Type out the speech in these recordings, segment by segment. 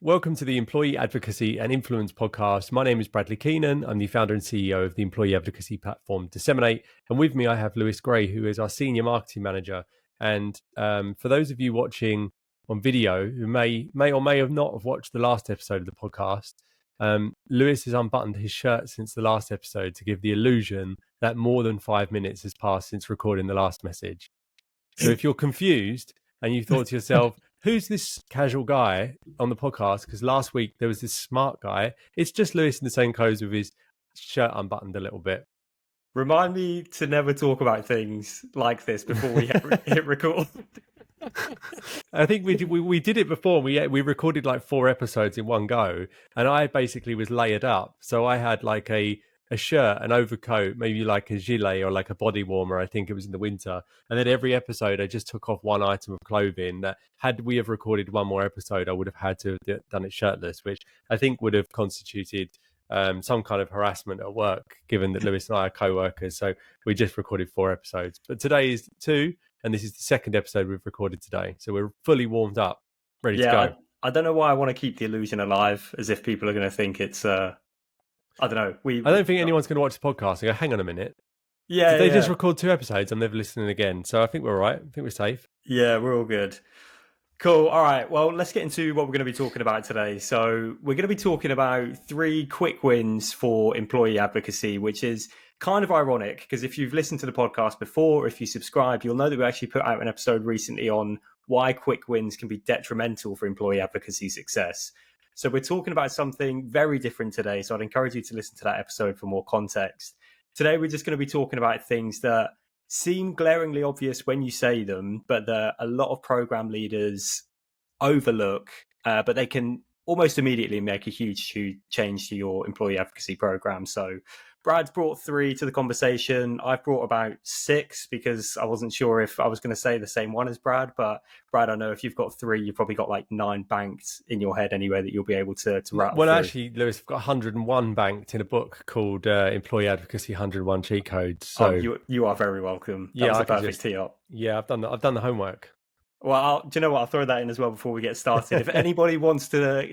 Welcome to the Employee Advocacy and Influence podcast. My name is Bradley Keenan. I'm the founder and CEO of the employee advocacy platform DSMN8. And with me, I have Lewis Gray, who is our senior marketing manager. And for those of you watching on video who may or may have not have watched the last episode of the podcast, Lewis has unbuttoned his shirt since the last episode to give the illusion that more than 5 minutes has passed since recording the last message. So if you're confused and you thought to yourself, who's this casual guy on the podcast? Because last week there was this smart guy. It's just Lewis in the same clothes with his shirt unbuttoned a little bit. Remind me to never talk about things like this before we hit record. I think we did it before. We recorded like 4 episodes in one go, and I basically was layered up. So I had like a shirt, an overcoat, maybe like a gilet or like a body warmer. I think it was in the winter. And then every episode, I just took off one item of clothing that had we have recorded one more episode, I would have had to have done it shirtless, which I think would have constituted some kind of harassment at work, given that Lewis and I are co-workers. So we just recorded 4 episodes. But today is 2, and this is the second episode we've recorded today. So we're fully warmed up, ready to go. I don't know why I want to keep the illusion alive, as if people are going to think it's... I don't know. I don't think anyone's going to watch the podcast and go, hang on a minute. Yeah, Did they just record 2 episodes? I'm never listening again. So I think we're all right. I think we're safe. Yeah, we're all good. Cool. All right. Well, let's get into what we're going to be talking about today. So we're going to be talking about 3 quick wins for employee advocacy, which is kind of ironic because if you've listened to the podcast before, or if you subscribe, you'll know that we actually put out an episode recently on why quick wins can be detrimental for employee advocacy success. So we're talking about something very different today. So I'd encourage you to listen to that episode for more context. Today, we're just going to be talking about things that seem glaringly obvious when you say them, but that a lot of program leaders overlook, but they can almost immediately make a huge change to your employee advocacy program. So Brad's brought 3 to the conversation. I've brought about 6 because I wasn't sure if I was going to say the same one as Brad. But Brad, I know if you've got 3, you've probably got like 9 banked in your head anyway that you'll be able to rattle Well, through. actually, Lewis, I've got 101 banked in a book called Employee Advocacy 101 Cheat Codes. So you are very welcome. That was a perfect tee up. Yeah, I've done the homework. Well, do you know what? I'll throw that in as well before we get started. If anybody wants to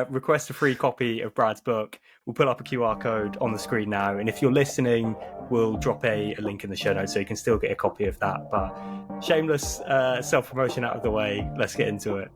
request a free copy of Brad's book, we'll put up a QR code on the screen now. And if you're listening, we'll drop a link in the show notes so you can still get a copy of that. But shameless self-promotion out of the way. Let's get into it.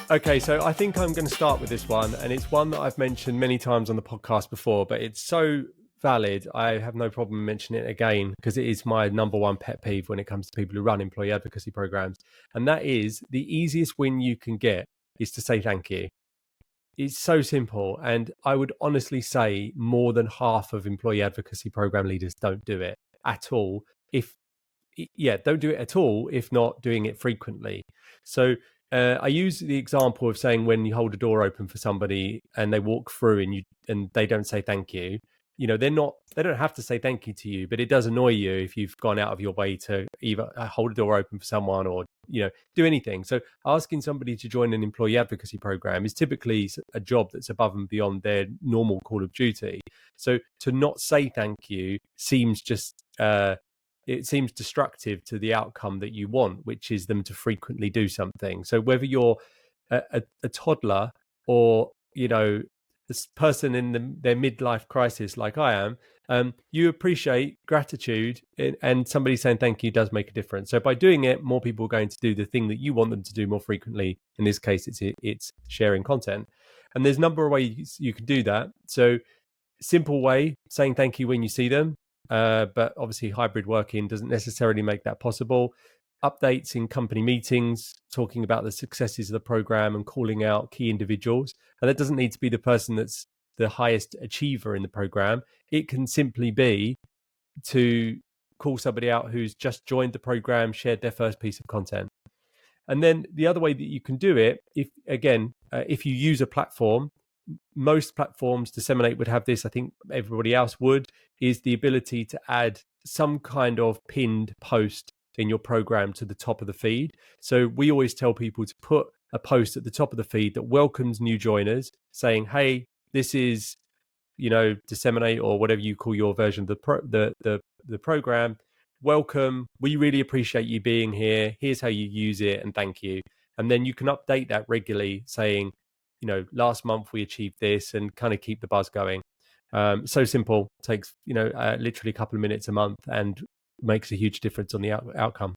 Okay, so I think I'm going to start with this one, and it's one that I've mentioned many times on the podcast before, but it's so valid, I have no problem mentioning it again because it is my number one pet peeve when it comes to people who run employee advocacy programs, and that is the easiest win you can get is to say thank you. It's so simple, and I would honestly say more than half of employee advocacy program leaders don't do it at all. Don't do it at all if not doing it frequently. So I use the example of saying when you hold a door open for somebody and they walk through and they don't say thank you, they don't have to say thank you to you, but it does annoy you if you've gone out of your way to either hold a door open for someone or, do anything. So asking somebody to join an employee advocacy program is typically a job that's above and beyond their normal call of duty. So to not say thank you seems it seems destructive to the outcome that you want, which is them to frequently do something. So whether you're a toddler or, this person in their midlife crisis like I am, you appreciate gratitude and somebody saying thank you does make a difference. So by doing it, more people are going to do the thing that you want them to do more frequently. In this case, it's sharing content. And there's a number of ways you can do that. So simple way, saying thank you when you see them. But obviously hybrid working doesn't necessarily make that possible. Updates in company meetings, talking about the successes of the program and calling out key individuals. And that doesn't need to be the person that's the highest achiever in the program. It can simply be to call somebody out who's just joined the program, shared their first piece of content. And then the other way that you can do it, if you use a platform, most platforms, DSMN8 would have this, I think everybody else would, is the ability to add some kind of pinned post in your program to the top of the feed. So we always tell people to put a post at the top of the feed that welcomes new joiners saying, hey, this is, disseminate or whatever you call your version of the program. Welcome. We really appreciate you being here. Here's how you use it, and thank you. And then you can update that regularly, saying, last month we achieved this, and kind of keep the buzz going. So simple. Takes literally a couple of minutes a month, and makes a huge difference on the outcome.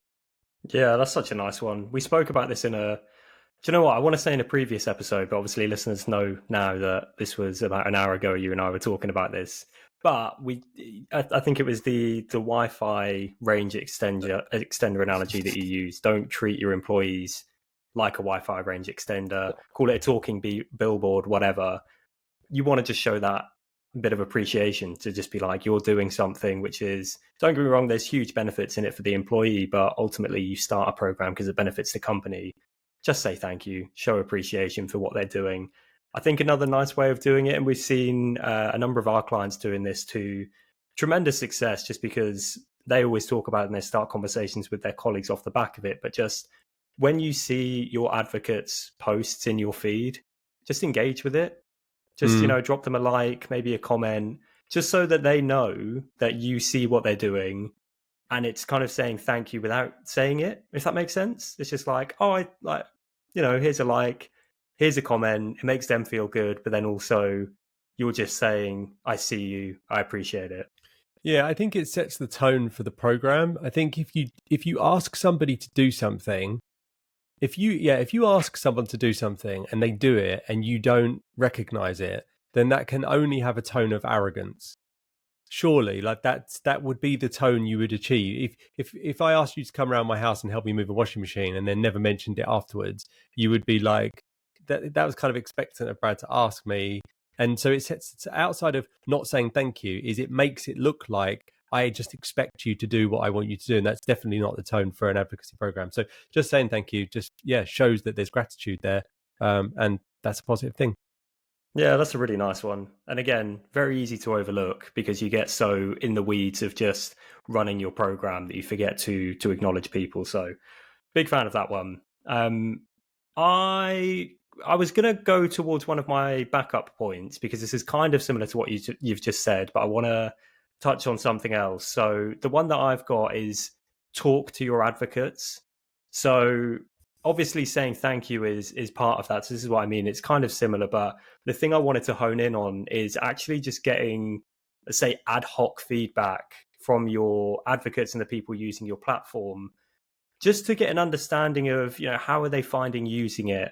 Yeah, that's such a nice one. We spoke about this do you know what? I want to say in a previous episode, but obviously listeners know now that this was about an hour ago. You and I were talking about this, but I think it was the Wi-Fi range extender analogy that you use. Don't treat your employees like a Wi-Fi range extender. Call it a talking billboard, whatever. You want to just show that bit of appreciation, to just be like, you're doing something which is, don't get me wrong, there's huge benefits in it for the employee, but ultimately you start a program because it benefits the company. Just say thank you, show appreciation for what they're doing. I think another nice way of doing it, and we've seen a number of our clients doing this to tremendous success, just because they always talk about it and they start conversations with their colleagues off the back of it. But just when you see your advocates' posts in your feed, just engage with it. Just, drop them a like, maybe a comment, just so that they know that you see what they're doing. And it's kind of saying thank you without saying it, if that makes sense. It's just like, here's a like, here's a comment. It makes them feel good. But then also you're just saying, I see you, I appreciate it. Yeah, I think it sets the tone for the program. I think if you ask somebody to do something, if you ask someone to do something and they do it and you don't recognize it, then that can only have a tone of arrogance. Surely, like that would be the tone you would achieve. If I asked you to come around my house and help me move a washing machine and then never mentioned it afterwards, you would be like, that was kind of expectant of Brad to ask me. And so it sets, outside of not saying thank you, is it makes it look like I just expect you to do what I want you to do. And that's definitely not the tone for an advocacy program. So just saying thank you shows that there's gratitude there. And that's a positive thing. Yeah, that's a really nice one. And again, very easy to overlook because you get so in the weeds of just running your program that you forget to acknowledge people. So big fan of that one. I was going to go towards one of my backup points because this is kind of similar to what you've just said, but I want to touch on something else. So the one that I've got is talk to your advocates. So obviously saying thank you is part of that. So this is what I mean. It's kind of similar, but the thing I wanted to hone in on is actually just getting, let's say, ad hoc feedback from your advocates and the people using your platform, just to get an understanding of, how are they finding using it?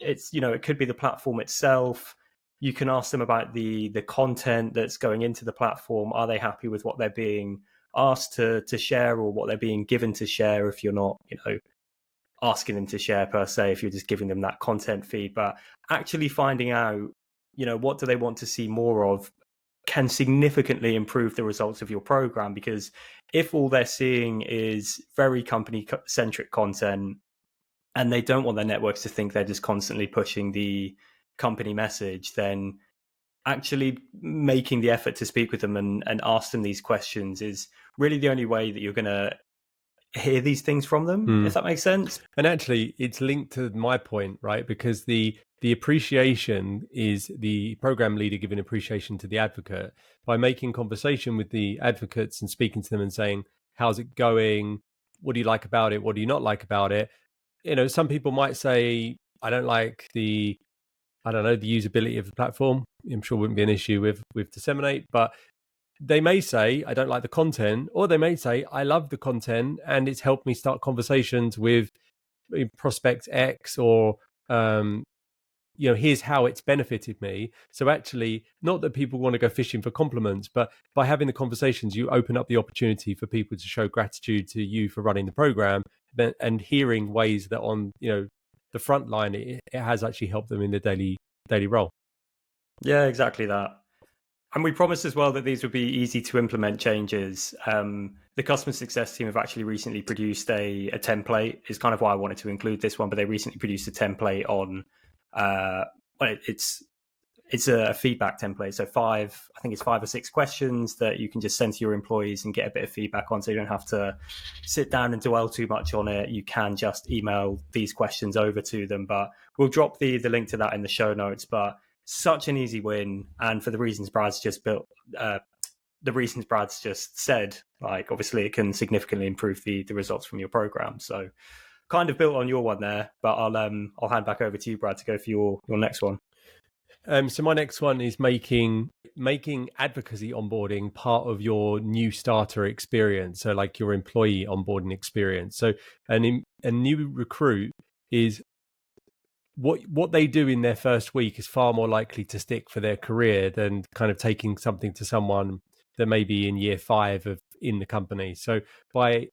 It's, it could be the platform itself. You can ask them about the content that's going into the platform. Are they happy with what they're being asked to share or what they're being given to share if you're not, asking them to share per se, if you're just giving them that content feed, but actually finding out, what do they want to see more of can significantly improve the results of your program. Because if all they're seeing is very company centric content and they don't want their networks to think they're just constantly pushing the company message, then actually making the effort to speak with them and ask them these questions is really the only way that you're going to hear these things from them, if that makes sense. And actually it's linked to my point, right? Because the appreciation is the program leader giving appreciation to the advocate by making conversation with the advocates and speaking to them and saying, how's it going? What do you like about it? What do you not like about it? Some people might say, I don't like the usability of the platform. I'm sure wouldn't be an issue with Disseminate, but they may say, I don't like the content, or they may say, I love the content and it's helped me start conversations with prospect X, or, here's how it's benefited me. So actually, not that people want to go fishing for compliments, but by having the conversations, you open up the opportunity for people to show gratitude to you for running the program and hearing ways that on, the front line, it has actually helped them in the daily role. Yeah, exactly that. And we promised as well that these would be easy to implement changes. The customer success team have actually recently produced a template. It's kind of why I wanted to include this one, but they recently produced a template on, it's a feedback template. So I think it's 5 or 6 questions that you can just send to your employees and get a bit of feedback on. So you don't have to sit down and dwell too much on it. You can just email these questions over to them, but we'll drop the link to that in the show notes. But such an easy win. And for the reasons Brad's just said, like obviously it can significantly improve the results from your program. So kind of built on your one there, but I'll hand back over to you, Brad, to go for your next one. So my next one is making advocacy onboarding part of your new starter experience. So like your employee onboarding experience. So a new recruit is what they do in their first week is far more likely to stick for their career than kind of taking something to someone that may be in year 5 in the company. So by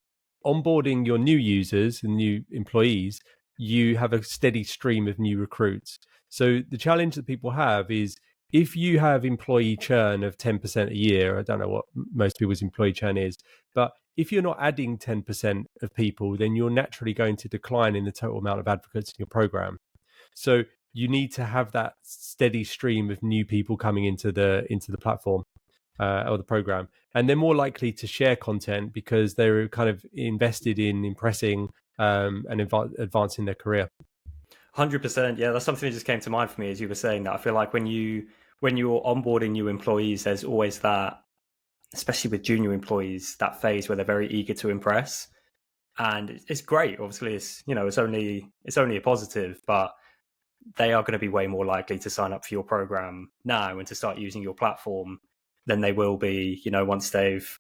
onboarding your new users and new employees, you have a steady stream of new recruits. So the challenge that people have is if you have employee churn of 10% a year, I don't know what most people's employee churn is, but if you're not adding 10% of people, then you're naturally going to decline in the total amount of advocates in your program. So you need to have that steady stream of new people coming into the platform or the program, and they're more likely to share content because they're kind of invested in impressing and advancing their career. 100%. Yeah, that's something that just came to mind for me as you were saying that. I feel like when you're onboarding new employees, there's always that, especially with junior employees, that phase where they're very eager to impress, and it's great. Obviously, it's only a positive, but they are going to be way more likely to sign up for your program now and to start using your platform than they will be, once they've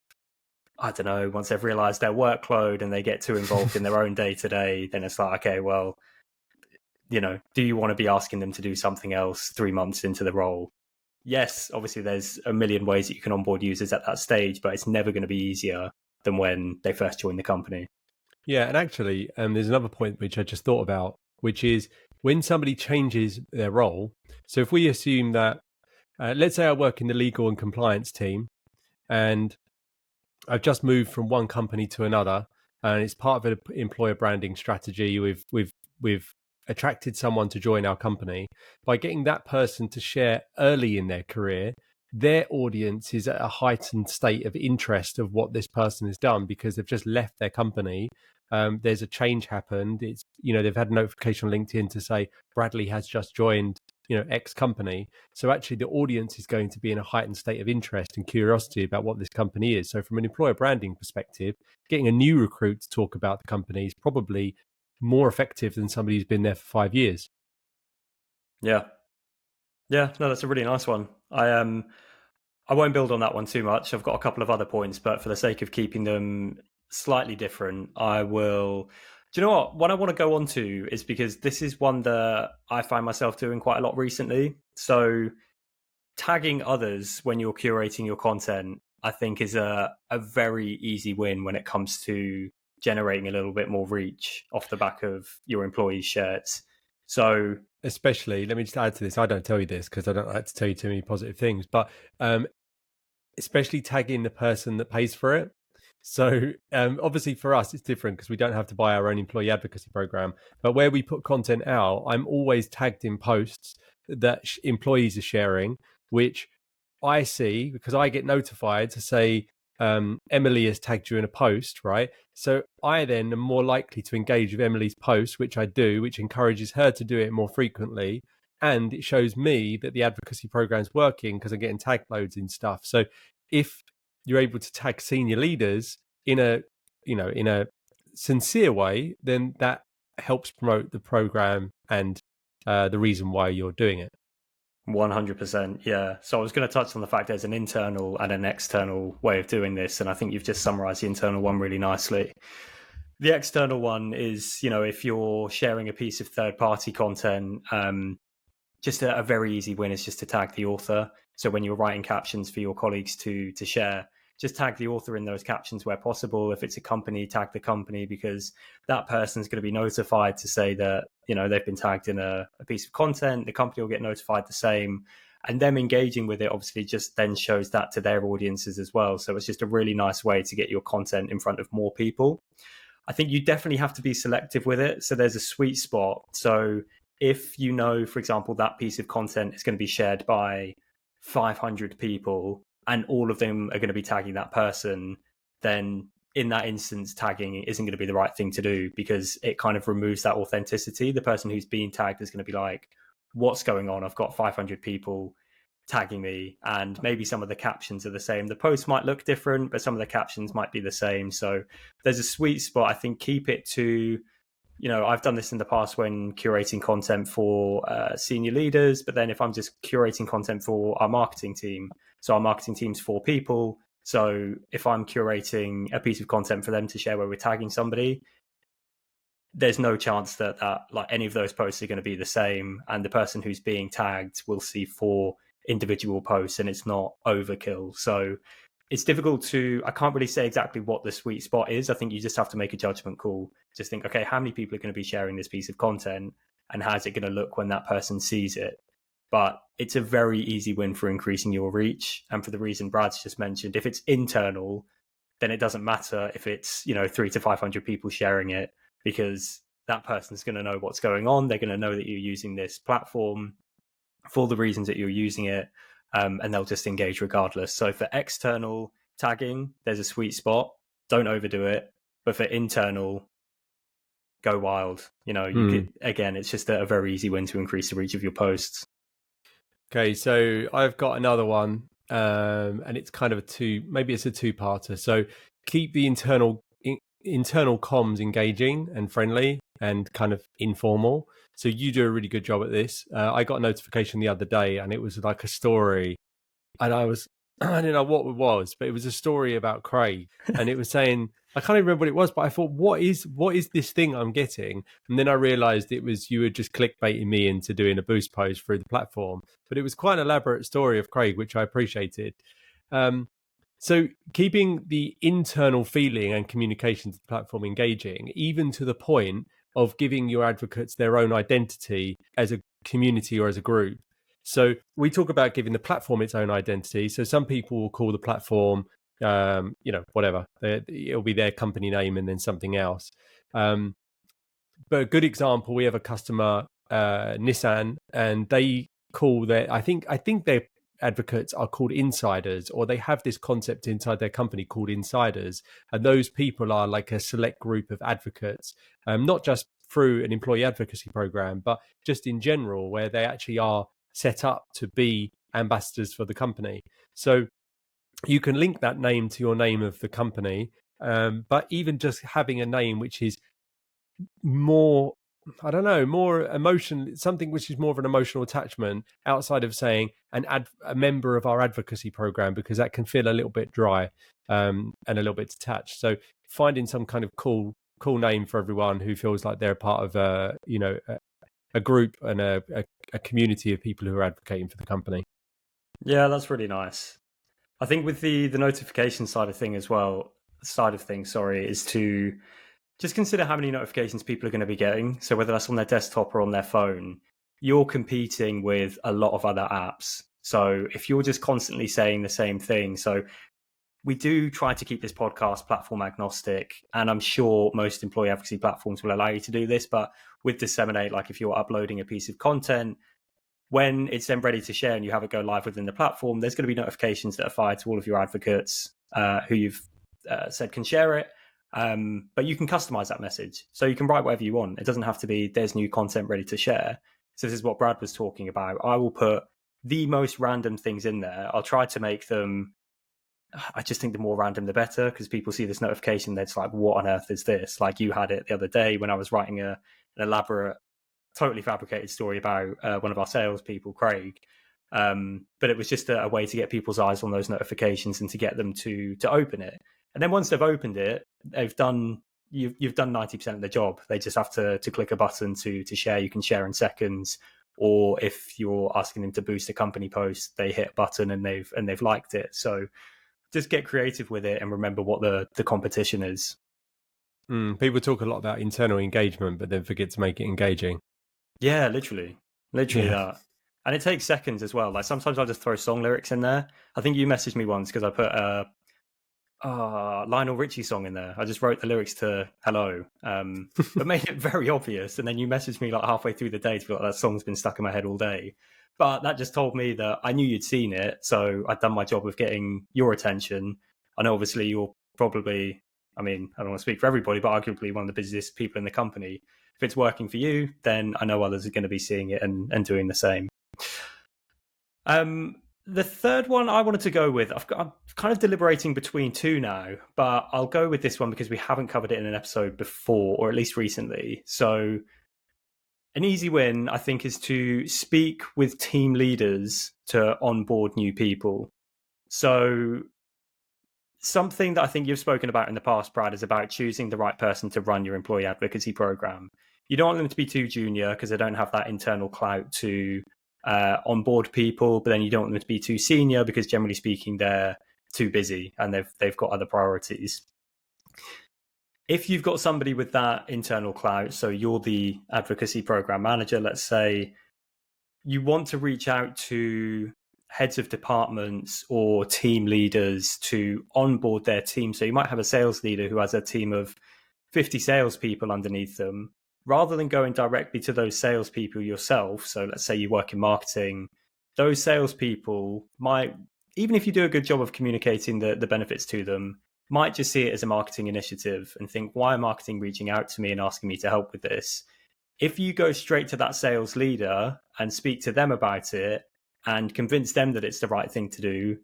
realized their workload and they get too involved in their own day to day. Then it's like, okay, well, do you want to be asking them to do something else 3 months into the role? Yes, obviously there's a million ways that you can onboard users at that stage, but it's never going to be easier than when they first join the company. Yeah, and actually, there's another point which I just thought about, which is when somebody changes their role. So if we assume that, let's say I work in the legal and compliance team, and I've just moved from one company to another, and it's part of an employer branding strategy. We've attracted someone to join our company. By getting that person to share early in their career, their audience is at a heightened state of interest of what this person has done because they've just left their company. There's a change happened. It's, they've had a notification on LinkedIn to say Bradley has just joined, X company. So actually the audience is going to be in a heightened state of interest and curiosity about what this company is. So from an employer branding perspective, getting a new recruit to talk about the company is probably more effective than somebody who's been there for 5 years. Yeah. No, that's a really nice one. I won't build on that one too much. I've got a couple of other points, but for the sake of keeping them slightly different, I will. Do you know what? What I want to go on to is because this is one that I find myself doing quite a lot recently. So tagging others when you're curating your content, I think, is a very easy win when it comes to generating a little bit more reach off the back of your employees' shirts. So especially, let me just add to this. I don't tell you this because I don't like to tell you too many positive things, but especially tagging the person that pays for it. So obviously for us, it's different because we don't have to buy our own employee advocacy program. But where we put content out, I'm always tagged in posts that employees are sharing, which I see because I get notified to say, Emily has tagged you in a post, right? So I then am more likely to engage with Emily's post, which I do, which encourages her to do it more frequently. And it shows me that the advocacy program is working because I'm getting tag loads and stuff. So if you're able to tag senior leaders in a sincere way, then that helps promote the program and the reason why you're doing it. 100%. Yeah. So I was going to touch on the fact there's an internal and an external way of doing this. And I think you've just summarized the internal one really nicely. The external one is, if you're sharing a piece of third-party content, just a very easy win is just to tag the author. So when you're writing captions for your colleagues to share, just tag the author in those captions where possible. If it's a company, tag the company, because that person's going to be notified to say that, they've been tagged in a piece of content. The company will get notified the same. And them engaging with it obviously just then shows that to their audiences as well. So it's just a really nice way to get your content in front of more people. I think you definitely have to be selective with it. So there's a sweet spot. So if for example, that piece of content is going to be shared by 500 people and all of them are going to be tagging that person, then in that instance, tagging isn't going to be the right thing to do because it kind of removes that authenticity. The person who's being tagged is going to be like, what's going on. I've got 500 people tagging me, and maybe some of the captions are the same. The post might look different, but some of the captions might be the same. So there's a sweet spot. I think keep it to, I've done this in the past when curating content for senior leaders, but then if I'm just curating content for our marketing team, so our marketing team's 4 people. So if I'm curating a piece of content for them to share where we're tagging somebody, there's no chance that like any of those posts are going to be the same, and the person who's being tagged will see 4 individual posts, and it's not overkill. So it's difficult I can't really say exactly what the sweet spot is. I think you just have to make a judgment call. Just think, okay, how many people are going to be sharing this piece of content, and how's it going to look when that person sees it? But it's a very easy win for increasing your reach. And for the reason Brad's just mentioned, if it's internal, then it doesn't matter if it's, 300 to 500 people sharing it, because that person's going to know what's going on. They're going to know that you're using this platform for the reasons that you're using it. And they'll just engage regardless. So for external tagging, there's a sweet spot. Don't overdo it. But for internal, go wild. Again, it's just a very easy win to increase the reach of your posts. Okay, so I've got another one, and it's kind of maybe it's a two-parter. So keep the internal comms engaging and friendly and kind of informal. So you do a really good job at this. I got a notification the other day, and it was like a story, and I don't know what it was, but it was a story about Craig, and it was saying, I can't even remember what it was, but I thought, what is this thing I'm getting? And then I realized it was you were just clickbaiting me into doing a boost post through the platform. But it was quite an elaborate story of Craig, which I appreciated. So keeping the internal feeling and communication to the platform engaging, even to the point of giving your advocates their own identity as a community or as a group. So we talk about giving the platform its own identity. So some people will call the platform, whatever. It'll be their company name and then something else. But a good example, we have a customer, Nissan, and they call I think their advocates are called insiders, or they have this concept inside their company called insiders. And those people are like a select group of advocates, not just through an employee advocacy program, but just in general, where they actually are set up to be ambassadors for the company. So you can link that name to your name of the company, but even just having a name which is more emotion, something which is more of an emotional attachment outside of saying a member of our advocacy program, because that can feel a little bit dry and a little bit detached. So finding some kind of cool name for everyone who feels like they're part of a group and a community of people who are advocating for the company. Yeah, that's really nice. I think with the notification side of things, is to just consider how many notifications people are going to be getting. So whether that's on their desktop or on their phone, you're competing with a lot of other apps. So if you're just constantly saying the same thing, so we do try to keep this podcast platform agnostic, and I'm sure most employee advocacy platforms will allow you to do this. But with DSMN8, like if you're uploading a piece of content, when it's then ready to share and you have it go live within the platform, there's going to be notifications that are fired to all of your advocates who you've said can share it. But you can customize that message. So you can write whatever you want. It doesn't have to be, there's new content ready to share. So this is what Brad was talking about. I will put the most random things in there. I'll try to make them, I just think the more random, the better, because people see this notification, that's like, what on earth is this? Like you had it the other day when I was writing an elaborate, totally fabricated story about one of our salespeople, Craig. But it was just a way to get people's eyes on those notifications and to get them to open it. And then once they've opened it, you've done 90% of the job. They just have to click a button to share. You can share in seconds, or if you're asking them to boost a company post, they hit a button and they've liked it. So just get creative with it and remember what the competition is. People talk a lot about internal engagement, but then forget to make it engaging. Yeah, literally that. And it takes seconds as well. Like sometimes I'll just throw song lyrics in there. I think you messaged me once because I put a Lionel Richie song in there. I just wrote the lyrics to Hello, but made it very obvious. And then you messaged me like halfway through the day to be like, that song's been stuck in my head all day. But that just told me that I knew you'd seen it. So I'd done my job of getting your attention. I know obviously you're probably, I mean, I don't want to speak for everybody, but arguably one of the busiest people in the company. If it's working for you, then I know others are going to be seeing it and doing the same. The third one I wanted to go with, I'm kind of deliberating between two now, but I'll go with this one because we haven't covered it in an episode before, or at least recently. So an easy win, I think, is to speak with team leaders to onboard new people. So something that I think you've spoken about in the past, Brad, is about choosing the right person to run your employee advocacy program. You don't want them to be too junior because they don't have that internal clout to onboard people, but then you don't want them to be too senior because generally speaking, they're too busy and they've got other priorities. If you've got somebody with that internal clout, so you're the advocacy program manager, let's say, you want to reach out to heads of departments or team leaders to onboard their team. So you might have a sales leader who has a team of 50 salespeople underneath them. Rather than going directly to those salespeople yourself, so let's say you work in marketing, those salespeople might, even if you do a good job of communicating the benefits to them, might just see it as a marketing initiative and think, why are marketing reaching out to me and asking me to help with this? If you go straight to that sales leader and speak to them about it and convince them that it's the right thing to do,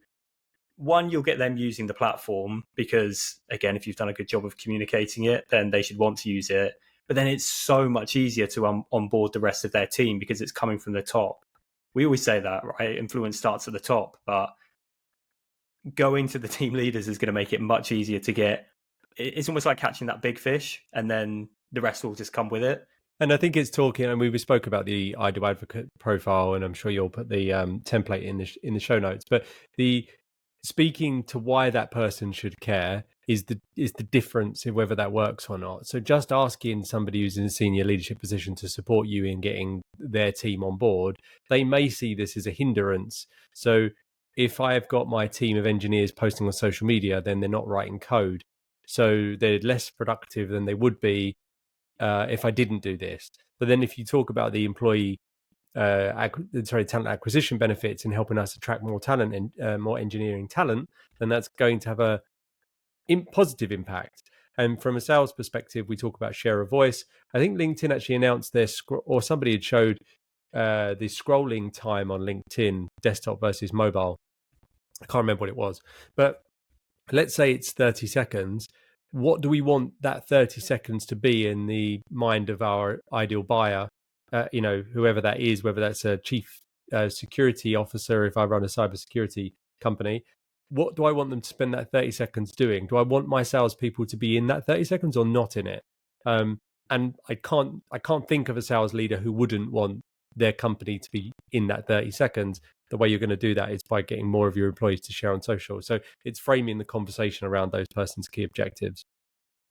one, you'll get them using the platform because, again, if you've done a good job of communicating it, then they should want to use it. But then it's so much easier to onboard the rest of their team because it's coming from the top. We always say that, right? Influence starts at the top, but going to the team leaders is going to make it much easier to get. It's almost like catching that big fish and then the rest will just come with it. And I think it's talking, and we spoke about the Ideal Advocate profile, and I'm sure you'll put the template in the show notes. But the speaking to why that person should care is the difference in whether that works or not. So just asking somebody who's in a senior leadership position to support you in getting their team on board, they may see this as a hindrance. So if I've got my team of engineers posting on social media, then they're not writing code. So they're less productive than they would be if I didn't do this. But then if you talk about the employee talent acquisition benefits and helping us attract more talent and more engineering talent, then that's going to have a positive impact. And from a sales perspective, we talk about share of voice. I think LinkedIn actually announced their or somebody had showed the scrolling time on LinkedIn, desktop versus mobile. I can't remember what it was, but let's say it's 30 seconds. What do we want that 30 seconds to be in the mind of our ideal buyer? Whoever that is, whether that's a chief security officer, if I run a cybersecurity company, what do I want them to spend that 30 seconds doing? Do I want my salespeople to be in that 30 seconds or not in it? And I can't think of a sales leader who wouldn't want their company to be in that 30 seconds. The way you're going to do that is by getting more of your employees to share on social. So it's framing the conversation around those person's key objectives.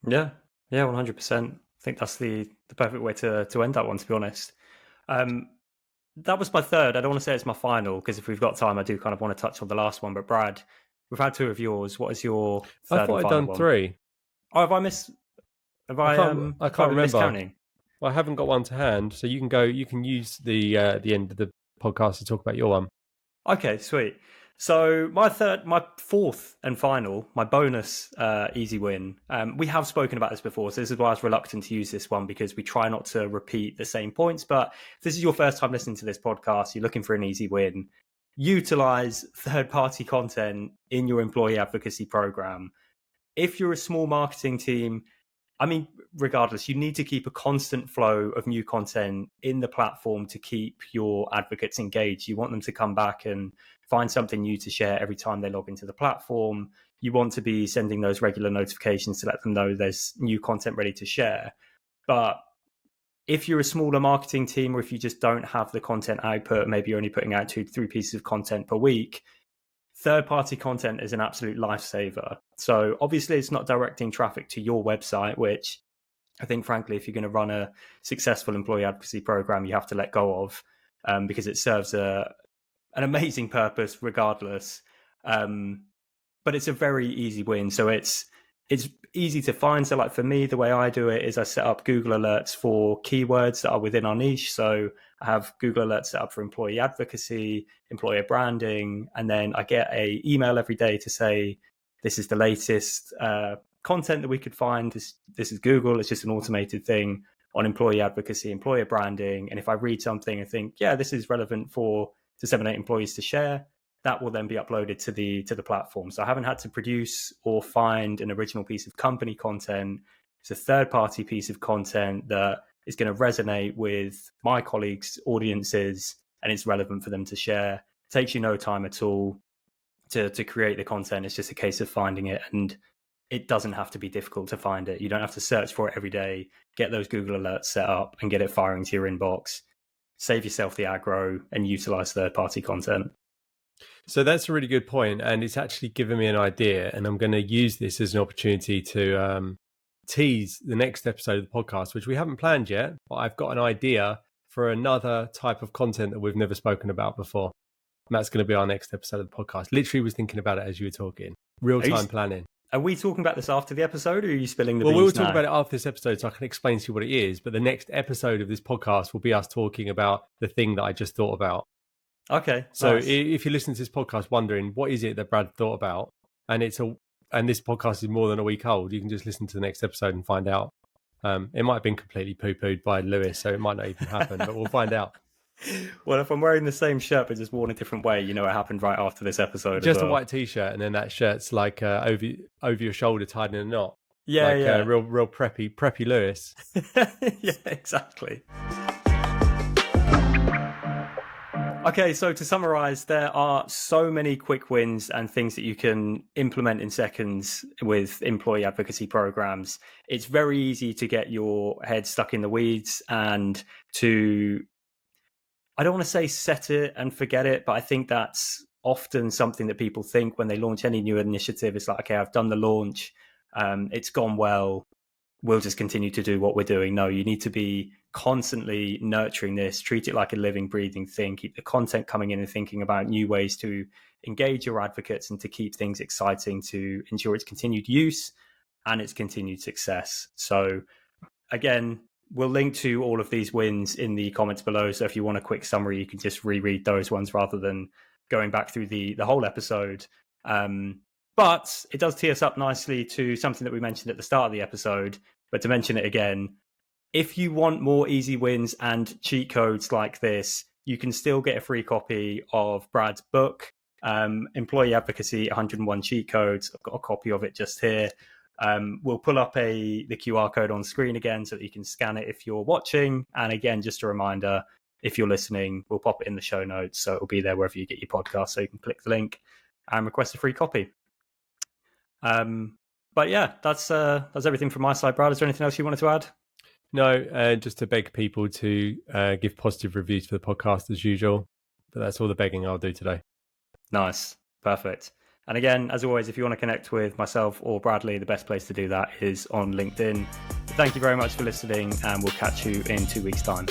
Yeah, 100%. I think that's the perfect way to end that one, to be honest. That was my third. I don't want to say it's my final because if we've got time, I do kind of want to touch on the last one. But Brad, we've had two of yours. What is your third I thought and I'd final done one? three. Oh, have I missed? I can't remember. Miscounting? Well, I haven't got one to hand, so you can go. You can use the end of the podcast to talk about your one. Okay, sweet. So my fourth and final, my bonus easy win. We have spoken about this before, so this is why I was reluctant to use this one because we try not to repeat the same points. But if this is your first time listening to this podcast, you're looking for an easy win, utilize third-party content in your employee advocacy program. If you're a small marketing team, I mean, regardless, you need to keep a constant flow of new content in the platform to keep your advocates engaged. You want them to come back and find something new to share every time they log into the platform. You want to be sending those regular notifications to let them know there's new content ready to share. But if you're a smaller marketing team, or if you just don't have the content output, maybe you're only putting out 2 to 3 pieces of content per week, third-party content is an absolute lifesaver. So obviously it's not directing traffic to your website, which I think, frankly, if you're going to run a successful employee advocacy program, you have to let go of because it serves an amazing purpose regardless. But it's a very easy win. So it's easy to find. So like for me, the way I do it is I set up Google Alerts for keywords that are within our niche. So I have Google Alerts set up for employee advocacy, employer branding, and then I get an email every day to say, this is the latest content that we could find. This is Google. It's just an automated thing. on employee advocacy, employer branding. And if I read something and think, yeah, this is relevant for DSMN8 employees to share, that will then be uploaded to the platform. So I haven't had to produce or find an original piece of company content. It's a third-party piece of content that is going to resonate with my colleagues' audiences, and it's relevant for them to share. It takes you no time at all to create the content. It's just a case of finding it, and it doesn't have to be difficult to find it. You don't have to search for it every day, get those Google alerts set up and get it firing to your inbox. Save yourself the aggro and utilize third-party content. So that's a really good point, and it's actually given me an idea, and I'm going to use this as an opportunity to tease the next episode of the podcast, which we haven't planned yet, but I've got an idea for another type of content that we've never spoken about before. And that's going to be our next episode of the podcast. Literally was thinking about it as you were talking. Real-time planning. Are we talking about this after the episode, or are you spilling the beans? Well, we'll talk about it after this episode, so I can explain to you what it is. But the next episode of this podcast will be us talking about the thing that I just thought about. Okay. So nice. If you listen to this podcast wondering what is it that Brad thought about, and this podcast is more than a week old, you can just listen to the next episode and find out. It might have been completely poo-pooed by Lewis, so it might not even happen, but we'll find out. Well, if I'm wearing the same shirt but just worn a different way, it happened right after this episode. Just a white t-shirt, and then that shirt's like over your shoulder tied in a knot. Yeah, like, yeah. Real preppy Lewis. Yeah, exactly. Okay, so to summarize, there are so many quick wins and things that you can implement in seconds with employee advocacy programs. It's very easy to get your head stuck in the weeds and to, I don't want to say set it and forget it, but I think that's often something that people think when they launch any new initiative. It's like, okay, I've done the launch, it's gone well, we'll just continue to do what we're doing. No, you need to be constantly nurturing this, treat it like a living, breathing thing, keep the content coming in and thinking about new ways to engage your advocates and to keep things exciting to ensure its continued use and its continued success. So again, we'll link to all of these wins in the comments below. So if you want a quick summary, you can just reread those ones rather than going back through the whole episode. But it does tee us up nicely to something that we mentioned at the start of the episode, but to mention it again, if you want more easy wins and cheat codes like this, you can still get a free copy of Brad's book, Employee Advocacy 101 Cheat Codes. I've got a copy of it just here. We'll pull up the QR code on screen again so that you can scan it if you're watching. And again, just a reminder, if you're listening, we'll pop it in the show notes. So it'll be there wherever you get your podcast. So you can click the link and request a free copy. But yeah, that's everything from my side. Brad, is there anything else you wanted to add? No, just to beg people to give positive reviews for the podcast as usual. But that's all the begging I'll do today. Nice. Perfect. And again, as always, if you want to connect with myself or Bradley, the best place to do that is on LinkedIn. Thank you very much for listening, and we'll catch you in 2 weeks' time.